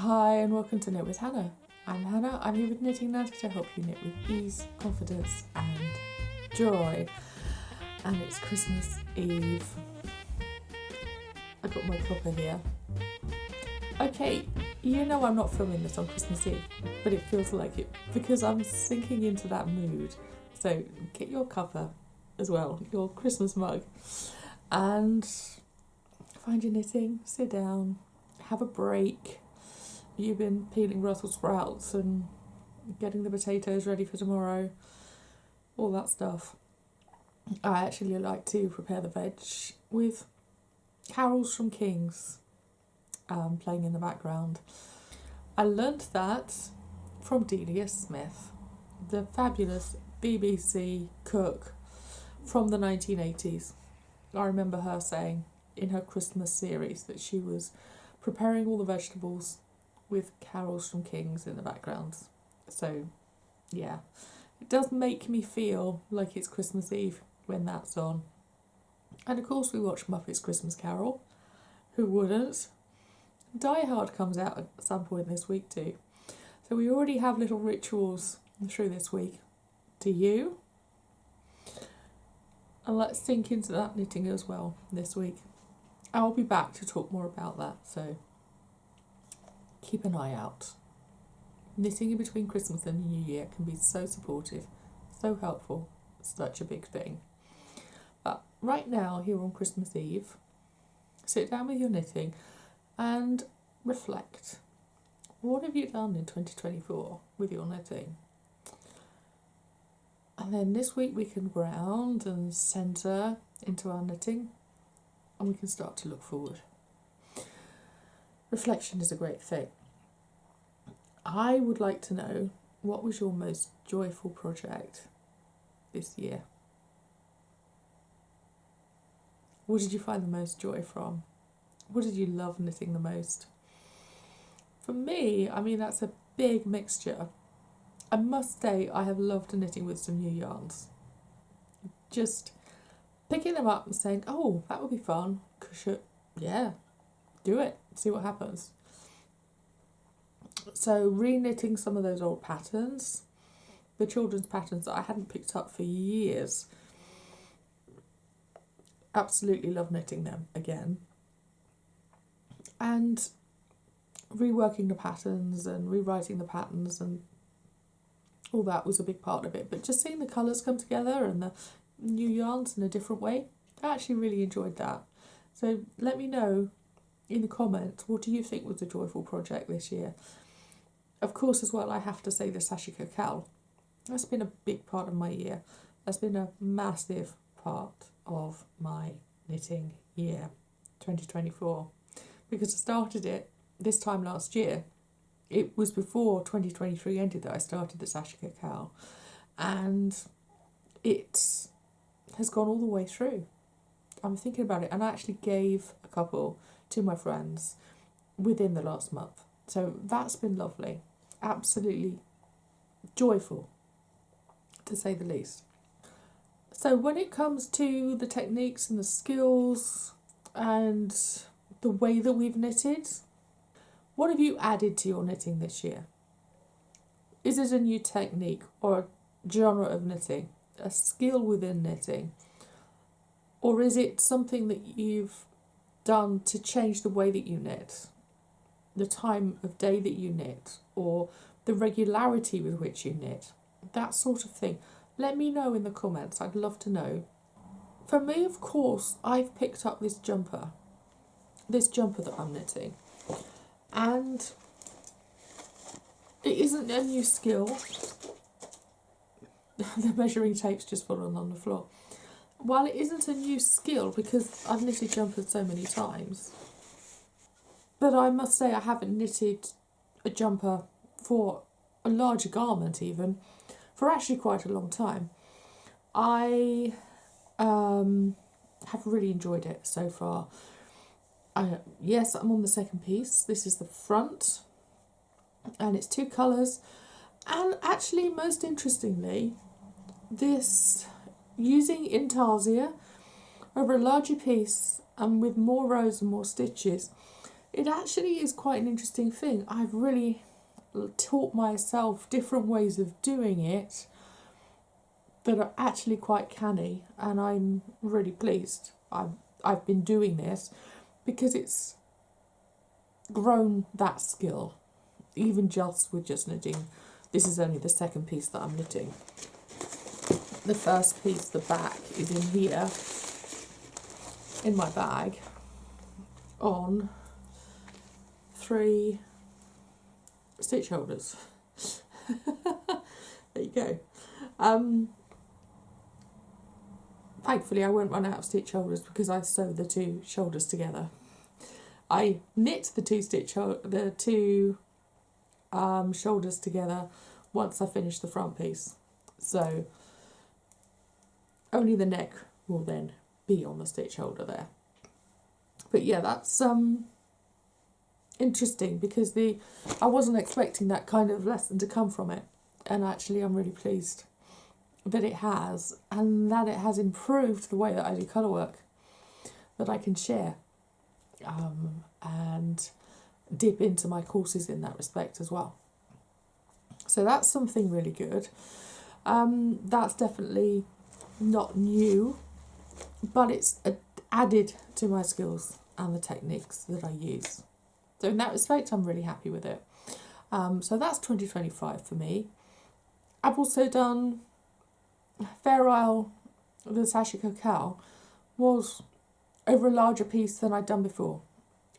Hi and welcome to Knit with Hannah. I'm Hannah, I'm here with Knitting Natter to help you knit with ease, confidence and joy. And it's Christmas Eve. I got my copper here. Okay, you know I'm not filming this on Christmas Eve, but it feels like it because I'm sinking into that mood. So get your cuppa as well, your Christmas mug, and find your knitting, sit down, have a break. You've been peeling Brussels sprouts and getting the potatoes ready for tomorrow, all that stuff. I actually like to prepare the veg with carols from Kings playing in the background. I learnt that from Delia Smith, the fabulous BBC cook from the 1980s. I remember her saying in her Christmas series that she was preparing all the vegetables with carols from Kings in the background. So, yeah, it does make me feel like it's Christmas Eve when that's on. And of course we watch Muppet's Christmas Carol. Who wouldn't? Die Hard comes out at some point this week too. So we already have little rituals through this week. Do you? And let's sink into that knitting as well this week. I'll be back to talk more about that, so keep an eye out. Knitting in between Christmas and the New Year can be so supportive, so helpful, such a big thing. But right now, here on Christmas Eve, sit down with your knitting and reflect. What have you done in 2024 with your knitting? And then this week we can ground and centre into our knitting and we can start to look forward. Reflection is a great thing. I would like to know, what was your most joyful project this year? What did you find the most joy from? What did you love knitting the most? For me, that's a big mixture. I must say I have loved knitting with some new yarns. Just picking them up and saying, oh, that would be fun. Yeah, do it, see what happens. So re-knitting some of those old patterns, the children's patterns that I hadn't picked up for years. Absolutely love knitting them again. And reworking the patterns and rewriting the patterns and all that was a big part of it. But just seeing the colours come together and the new yarns in a different way, I actually really enjoyed that. So let me know in the comments, what do you think was a joyful project this year? Of course, as well, I have to say the Sashiko cowl. That's been a big part of my year. That's been a massive part of my knitting year, 2024. Because I started it this time last year. It was before 2023 ended that I started the Sashiko cowl. And it has gone all the way through. I'm thinking about it, and I actually gave a couple to my friends within the last month. So that's been lovely. Absolutely joyful, to say the least. So when it comes to the techniques and the skills and the way that we've knitted, what have you added to your knitting this year? Is it a new technique or a genre of knitting, a skill within knitting? Or is it something that you've done to change the way that you knit, the time of day that you knit, or the regularity with which you knit, that sort of thing? Let me know in the comments, I'd love to know. For me, of course, I've picked up this jumper that I'm knitting, and it isn't a new skill. The measuring tape's just fallen on the floor. While it isn't a new skill, because I've knitted jumpers so many times, but I must say I haven't knitted a jumper for a larger garment even, for actually quite a long time. I have really enjoyed it so far. Yes, I'm on the second piece. This is the front, and it's 2 colours. And actually, most interestingly, this, using intarsia over a larger piece and with more rows and more stitches, it actually is quite an interesting thing. I've really taught myself different ways of doing it that are actually quite canny, and I'm really pleased I've been doing this because it's grown that skill, even just with just knitting. This is only the second piece that I'm knitting. The first piece, the back, is in here in my bag on 3 stitch holders. There you go. Thankfully I won't run out of stitch holders because I sew the 2 shoulders together. I knit the 2 shoulders together once I finish the front piece, so only the neck will then be on the stitch holder there. But yeah, that's interesting because I wasn't expecting that kind of lesson to come from it, and actually I'm really pleased that it has, and that it has improved the way that I do colour work, that I can share and dip into my courses in that respect as well. So that's something really good. That's definitely not new, but it's added to my skills and the techniques that I use. So in that respect, I'm really happy with it. So that's 2025 for me. I've also done Fair Isle, the Sashiko cowl, was over a larger piece than I'd done before.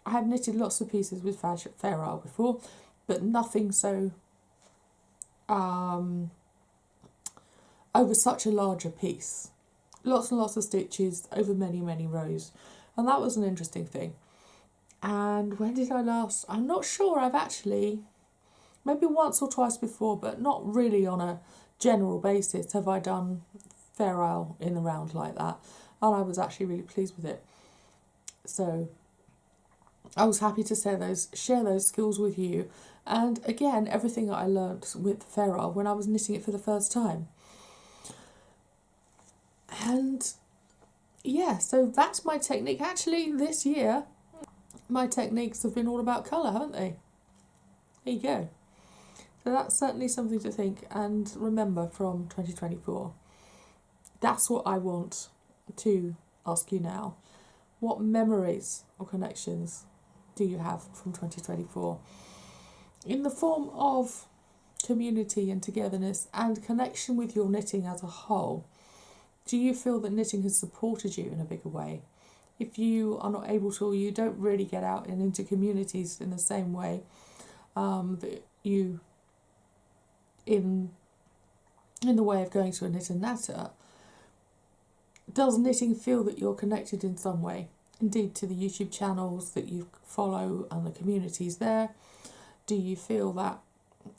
I have knitted lots of pieces with Fair Isle before, but nothing so over such a larger piece. Lots and lots of stitches over many, many rows, and that was an interesting thing. And when did I last? I'm not sure. I've actually, maybe once or twice before, but not really on a general basis have I done Fair Isle in the round like that, and I was actually really pleased with it. So I was happy to share those skills with you, and again, everything that I learnt with Fair Isle when I was knitting it for the first time. And yeah, so that's my technique. Actually, this year, my techniques have been all about colour, haven't they? There you go. So that's certainly something to think and remember from 2024. That's what I want to ask you now. What memories or connections do you have from 2024? In the form of community and togetherness and connection with your knitting as a whole. Do you feel that knitting has supported you in a bigger way? If you are not able to, or you don't really get out and into communities in the same way that you in the way of going to a knit and natter, does knitting feel that you're connected in some way? Indeed, to the YouTube channels that you follow and the communities there, do you feel that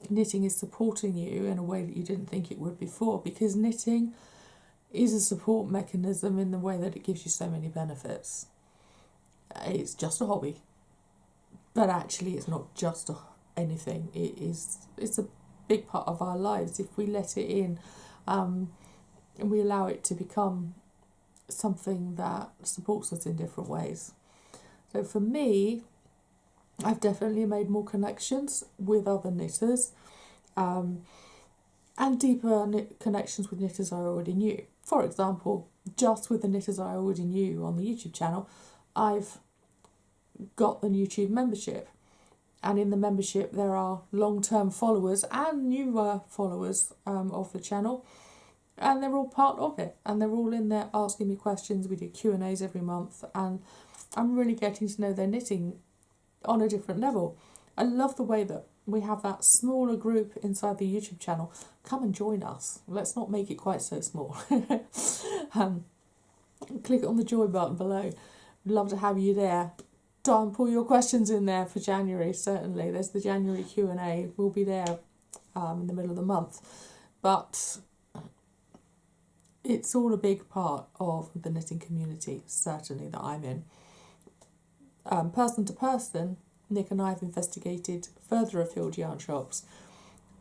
knitting is supporting you in a way that you didn't think it would before? Because knitting is a support mechanism in the way that it gives you so many benefits. It's just a hobby, but actually it's not just anything. It's a big part of our lives if we let it in, and we allow it to become something that supports us in different ways. So for me, I've definitely made more connections with other knitters, and deeper connections with knitters I already knew. For example, just with the knitters I already knew on the YouTube channel, I've got the YouTube membership. And in the membership there are long-term followers and newer followers of the channel. And they're all part of it. And they're all in there asking me questions. We do Q&As every month. And I'm really getting to know their knitting on a different level. I love the way that we have that smaller group inside the YouTube channel. Come and join us. Let's not make it quite so small. Click on the join button below. We'd love to have you there. Don't put your questions in there for January, certainly. There's the January Q&A. We'll be there in the middle of the month. But it's all a big part of the knitting community, certainly, that I'm in. Person to person, Nick and I have investigated further afield yarn shops.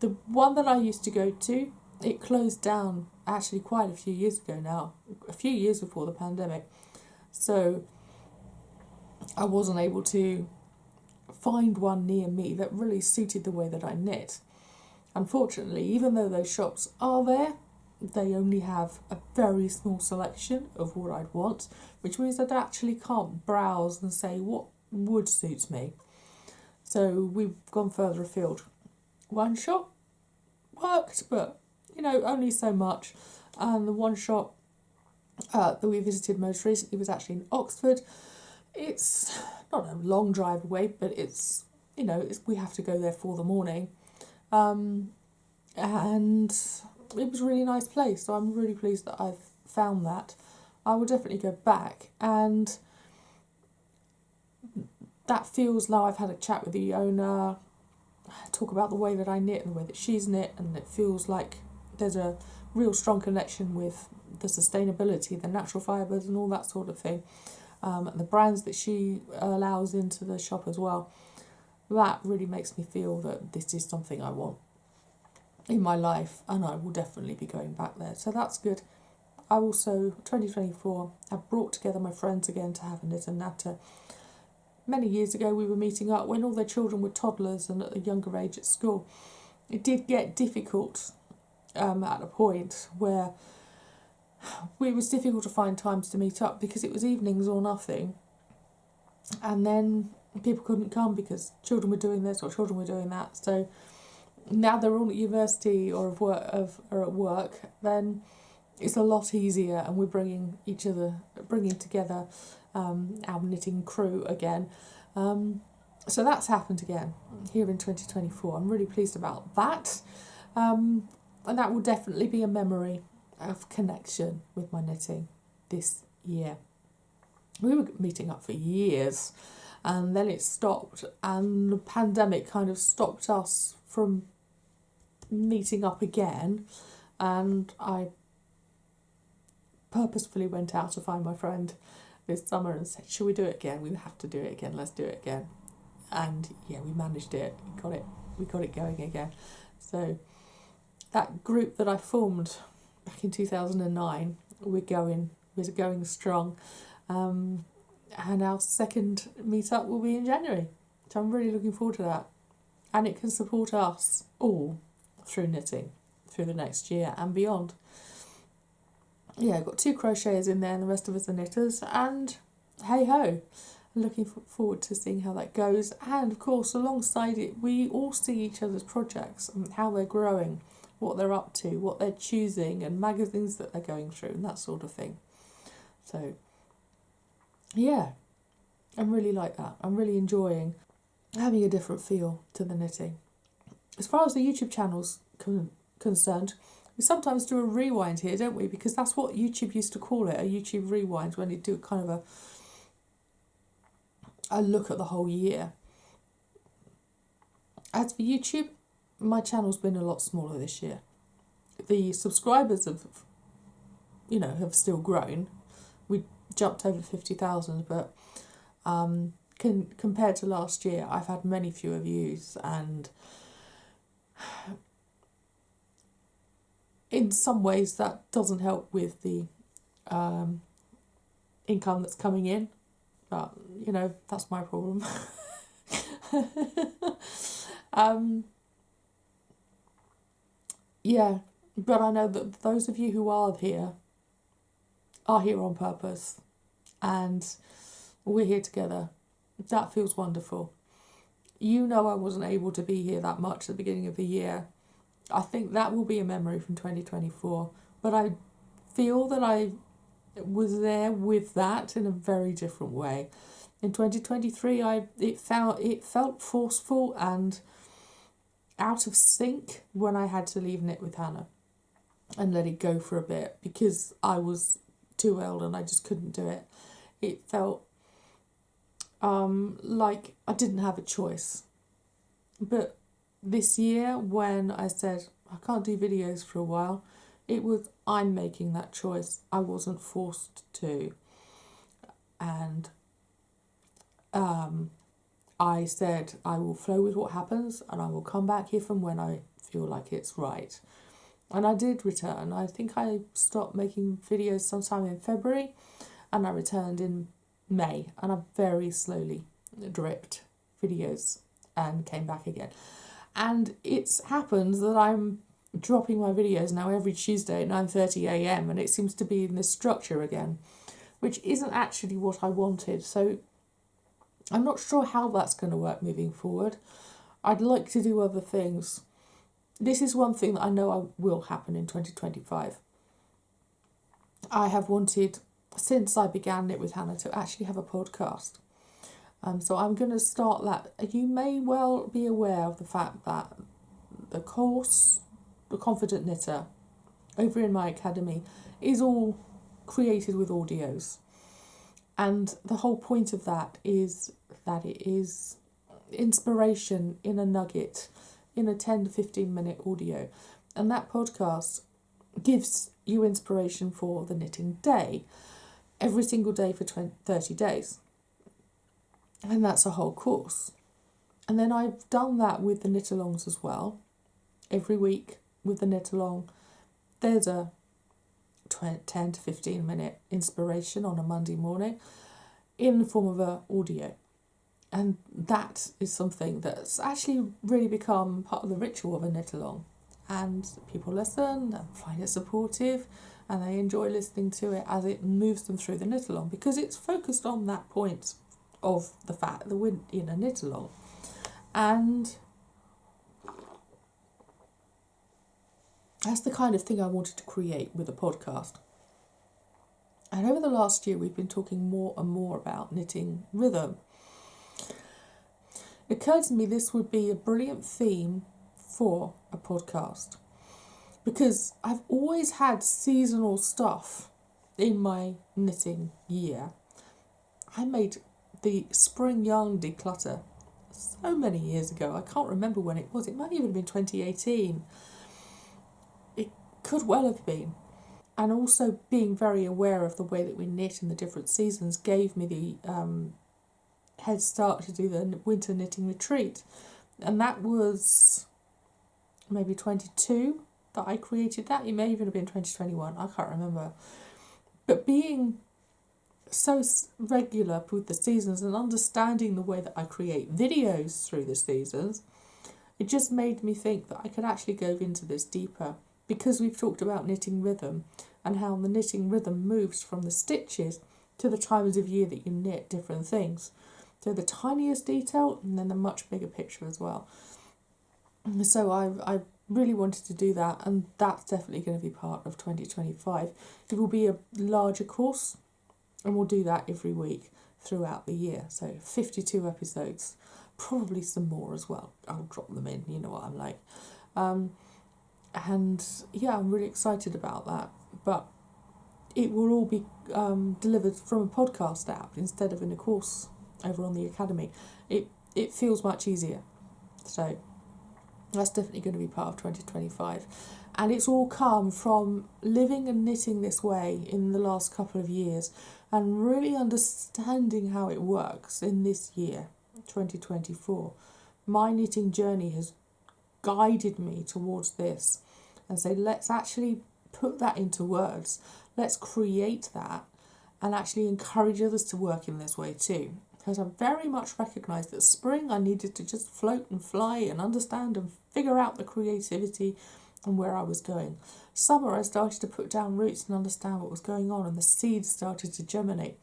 The one that I used to go to, it closed down actually quite a few years ago now, a few years before the pandemic. So I wasn't able to find one near me that really suited the way that I knit. Unfortunately, even though those shops are there, they only have a very small selection of what I'd want, which means I actually can't browse and say what would suit me. So we've gone further afield. One shop worked, but only so much. And the one shop that we visited most recently was actually in Oxford. It's not a long drive away, but it's we have to go there for the morning, and it was a really nice place. So I'm really pleased that I've found that. I will definitely go back, and that feels now I've had a chat with the owner, talk about the way that I knit and the way that she's knit, and it feels like there's a real strong connection with the sustainability, the natural fibres and all that sort of thing, and the brands that she allows into the shop as well. That really makes me feel that this is something I want in my life, and I will definitely be going back there. So that's good. I also, 2024, have brought together my friends again to have a knit and natter. Many years ago we were meeting up when all their children were toddlers and at a younger age at school. It did get difficult at a point where it was difficult to find times to meet up because it was evenings or nothing, and then people couldn't come because children were doing this or children were doing that. So now they're all at university or or at work, then it's a lot easier, and we're bringing together our knitting crew again. So that's happened again here in 2024. I'm really pleased about that, and that will definitely be a memory of connection with my knitting this year. We were meeting up for years, and then it stopped, and the pandemic kind of stopped us from meeting up again, and I purposefully went out to find my friend this summer and said, "Shall we do it again? We have to do it again. Let's do it again." And yeah, we managed it. We got it going again. So that group that I formed back in 2009, we're going strong. And our second meetup will be in January. So I'm really looking forward to that. And it can support us all through knitting through the next year and beyond. Yeah, I've got 2 crocheters in there and the rest of us are knitters, and hey ho, I'm looking forward to seeing how that goes. And of course, alongside it, we all see each other's projects and how they're growing, what they're up to, what they're choosing, and magazines that they're going through and that sort of thing. So yeah, I really like that. I'm really enjoying having a different feel to the knitting. As far as the YouTube channel's concerned, we sometimes do a rewind here, don't we? Because that's what YouTube used to call it, a YouTube rewind, when you do kind of a look at the whole year. As for YouTube, my channel's been a lot smaller this year. The subscribers have still grown. We jumped over 50,000, but compared to last year, I've had many fewer views, and in some ways that doesn't help with the income that's coming in, but that's my problem. Yeah, but I know that those of you who are here on purpose, and we're here together. That feels wonderful. I wasn't able to be here that much at the beginning of the year. I think that will be a memory from 2024, but I feel that I was there with that in a very different way. In 2023, it felt forceful and out of sync when I had to leave Knit with Hannah and let it go for a bit because I was too old and I just couldn't do it. It felt like I didn't have a choice. But this year, when I said I can't do videos for a while, it was I'm making that choice. I wasn't forced to. And I said I will flow with what happens and I will come back here from when I feel like it's right. And I did return. I think I stopped making videos sometime in February and I returned in May, and I very slowly dripped videos and came back again. And it's happened that I'm dropping my videos now every Tuesday at 9:30am, and it seems to be in this structure again, which isn't actually what I wanted. So I'm not sure how that's going to work moving forward. I'd like to do other things. This is one thing that I know will happen in 2025. I have wanted, since I began Knit with Hannah, to actually have a podcast. So I'm going to start that. You may well be aware of the fact that the course, The Confident Knitter, over in my academy, is all created with audios. And the whole point of that is that it is inspiration in a nugget, in a 10 to 15 minute audio. And that podcast gives you inspiration for the knitting day, every single day for 30 days. And that's a whole course. And then I've done that with the knit-alongs as well. Every week with the knit-along, there's a 10 to 15 minute inspiration on a Monday morning in the form of an audio. And that is something that's actually really become part of the ritual of a knit-along. And people listen and find it supportive, and they enjoy listening to it as it moves them through the knit-along, because it's focused on that point of the fact that we're in a knit-along. And that's the kind of thing I wanted to create with a podcast. And over the last year, we've been talking more and more about knitting rhythm. It occurred to me this would be a brilliant theme for a podcast, because I've always had seasonal stuff in my knitting year. I made the spring yarn declutter so many years ago. I can't remember when it was. It might even have been 2018. It could well have been. And also being very aware of the way that we knit in the different seasons gave me the head start to do the winter knitting retreat. And that was maybe 22 that I created that. It may even have been 2021. I can't remember. But being so regular with the seasons and understanding the way that I create videos through the seasons, it just made me think that I could actually go into this deeper, because we've talked about knitting rhythm and how the knitting rhythm moves from the stitches to the times of year that you knit different things. So the tiniest detail and then the much bigger picture as well. So I really wanted to do that, and that's definitely going to be part of 2025. It will be a larger course, and we'll do that every week throughout the year. So 52 episodes, probably some more as well. I'll drop them in, you know what I'm like. And yeah, I'm really excited about that. But it will all be delivered from a podcast app instead of in a course over on the academy. It feels much easier. So that's definitely going to be part of 2025. And it's all come from living and knitting this way in the last couple of years and really understanding how it works in this year, 2024. My knitting journey has guided me towards this and say, let's actually put that into words. Let's create that and actually encourage others to work in this way too. Because I very much recognised that spring I needed to just float and fly and understand and figure out the creativity and where I was going. Summer I started to put down roots and understand what was going on, and the seeds started to germinate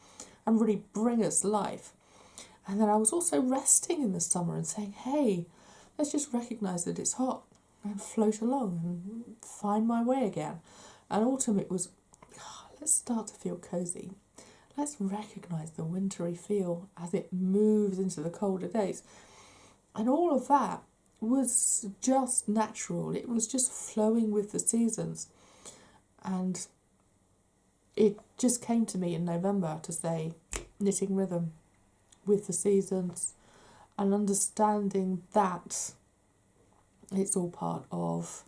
and really bring us life. And then I was also resting in the summer and saying, hey, let's just recognise that it's hot and float along and find my way again. And autumn it was, let's start to feel cosy. Let's recognise the wintry feel as it moves into the colder days. And all of that was just natural. It was just flowing with the seasons. And it just came to me in November to say, knitting rhythm with the seasons and understanding that it's all part of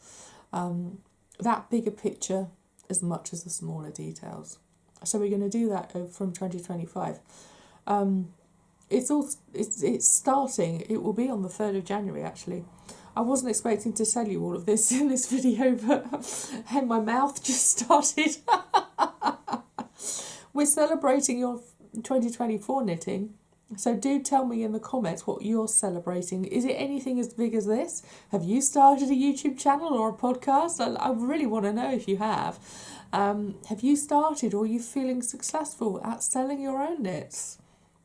that bigger picture as much as the smaller details. So we're going to do that from 2025. It's starting. It will be on the 3rd of January, actually. I wasn't expecting to tell you all of this in this video, but hey, my mouth just started. We're celebrating your 2024 knitting So do tell me in the comments what you're celebrating. Is it anything as big as this? Have you started a YouTube channel or a podcast? I really want to know if you have. Have you started, or are you feeling successful at selling your own knits?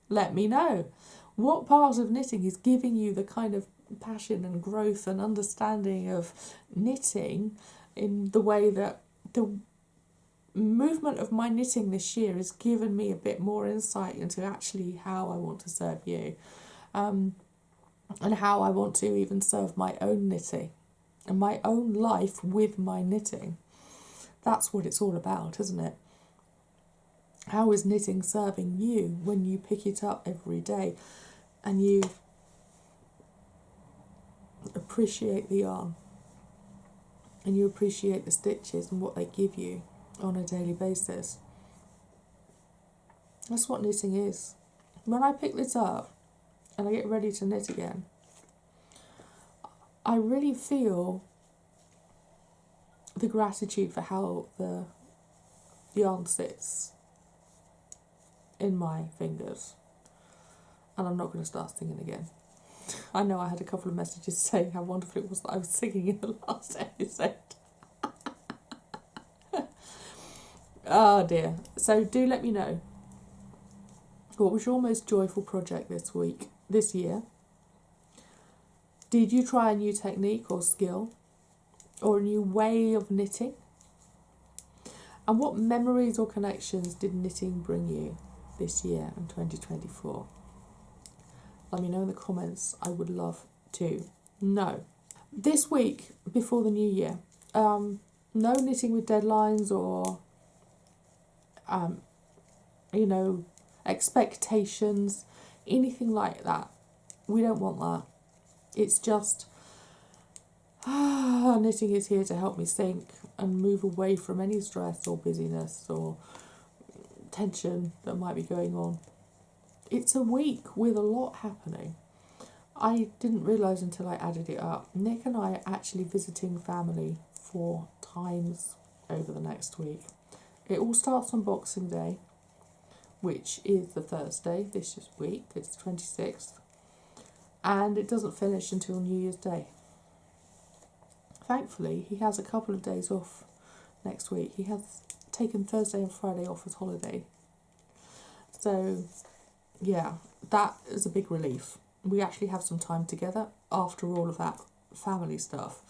Let me know. What part of knitting is giving you the kind of passion and growth and understanding of knitting in the way that the movement of my knitting this year has given me a bit more insight into actually how I want to serve you, and how I want to even serve my own knitting and my own life with my knitting. That's what it's all about, isn't it? How is knitting serving you when you pick it up every day and you appreciate the yarn and you appreciate the stitches and what they give you on a daily basis? That's what knitting is. When I pick this up and I get ready to knit again, I really feel the gratitude for how the yarn sits in my fingers. And I'm not going to start singing again. I know I had a couple of messages saying how wonderful it was that I was singing in the last episode. Oh dear. So do let me know. What was your most joyful project this year? Did you try a new technique or skill, or a new way of knitting? And what memories or connections did knitting bring you this year in 2024? Let me know in the comments. I would love to know. This week, before the new year, no knitting with deadlines or expectations, anything like that. We don't want that. It's just knitting is here to help me think and move away from any stress or busyness or tension that might be going on. It's a week with a lot happening. I didn't realise until I added it up. Nick and I are actually visiting family 4 times over the next week. It all starts on Boxing Day, which is the Thursday this week. It's the 26th. And it doesn't finish until New Year's Day. Thankfully, he has a couple of days off next week. He has taken Thursday and Friday off as holiday. So, yeah, that is a big relief. We actually have some time together after all of that family stuff.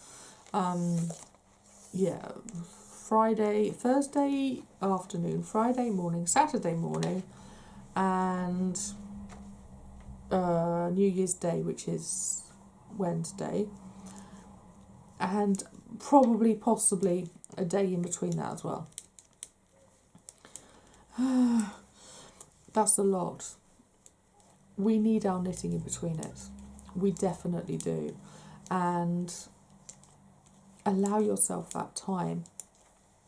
Thursday afternoon, Friday morning, Saturday morning, and New Year's Day, which is Wednesday, and possibly a day in between that as well. That's a lot. We need our knitting in between it. We definitely do. And allow yourself that time.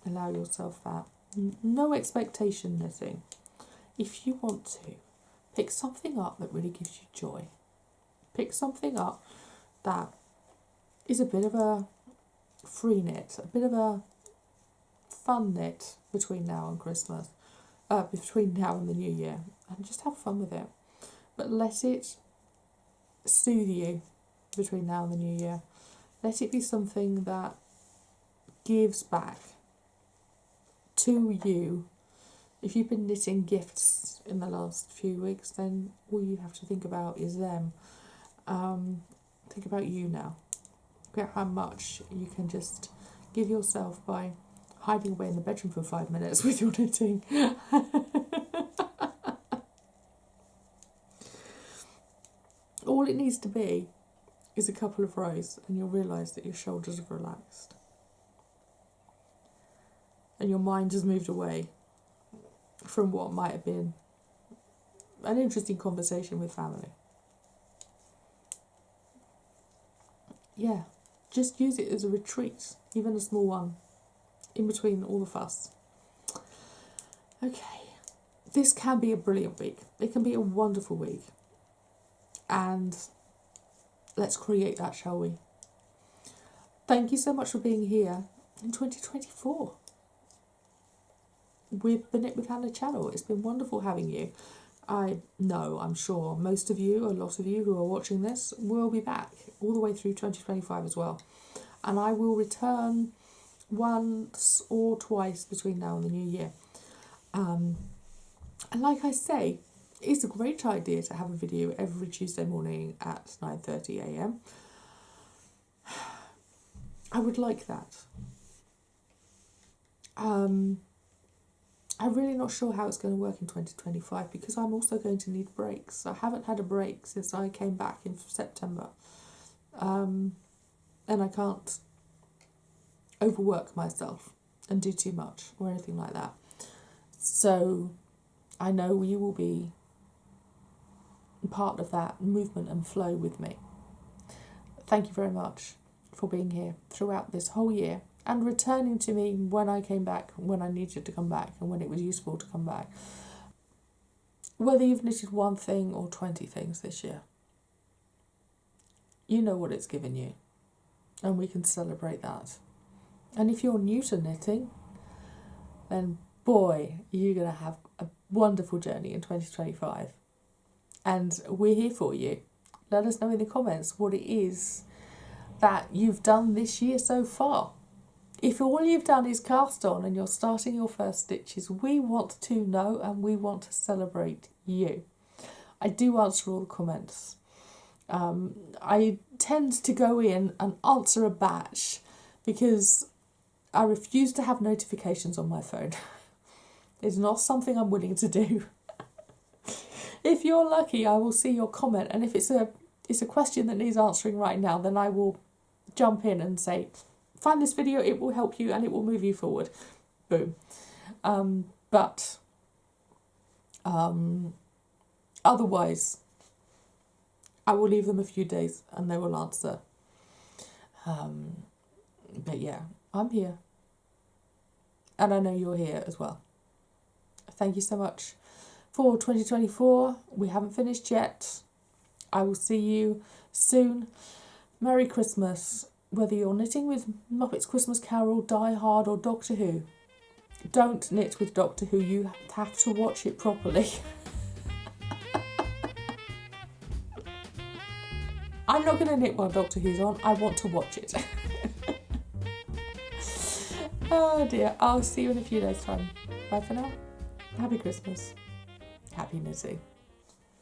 Allow yourself that. No expectation knitting. If you want to, pick something up that really gives you joy. Pick something up that is a bit of a free knit, a bit of a fun knit between now and Christmas, between now and the new year, and just have fun with it. But let it soothe you between now and the new year. Let it be something that gives back to you. If you've been knitting gifts in the last few weeks, then all you have to think about is them. Think about you now. Look at how much you can just give yourself by hiding away in the bedroom for 5 minutes with your knitting. All it needs to be is a couple of rows, and you'll realise that your shoulders have relaxed. And your mind has moved away from what might have been an interesting conversation with family. Yeah, just use it as a retreat, even a small one, in between all the fuss. Okay, this can be a brilliant week. It can be a wonderful week. And let's create that, shall we? Thank you so much for being here in 2024 with the Knit with Hannah channel. It's been wonderful having you. I know, I'm sure, most of you, a lot of you who are watching this, will be back all the way through 2025 as well. And I will return once or twice between now and the new year. And like I say, it's a great idea to have a video every Tuesday morning at 9:30 a.m. I would like that. I'm really not sure how it's going to work in 2025 because I'm also going to need breaks. I haven't had a break since I came back in September. And I can't overwork myself and do too much or anything like that. So I know you will be part of that movement and flow with me. Thank you very much for being here throughout this whole year and returning to me when I came back, when I needed to come back and when it was useful to come back. Whether you've knitted one thing or 20 things this year, you know what it's given you and we can celebrate that. And if you're new to knitting, then boy, you're going to have a wonderful journey in 2025. And we're here for you. Let us know in the comments what it is that you've done this year so far. If all you've done is cast on and you're starting your first stitches, we want to know and we want to celebrate you. I do answer all the comments. I tend to go in and answer a batch because I refuse to have notifications on my phone. It's not something I'm willing to do. If you're lucky, I will see your comment, and if it's a question that needs answering right now, then I will jump in and say, find this video, it will help you and it will move you forward. Boom. Otherwise, I will leave them a few days and they will answer. But yeah, I'm here. And I know you're here as well. Thank you so much for 2024. We haven't finished yet. I will see you soon. Merry Christmas. Whether you're knitting with Muppet's Christmas Carol, Die Hard or Doctor Who, don't knit with Doctor Who. You have to watch it properly. I'm not going to knit while Doctor Who's on. I want to watch it. Oh dear. I'll see you in a few days' time. Bye for now. Happy Christmas. Happy knitting.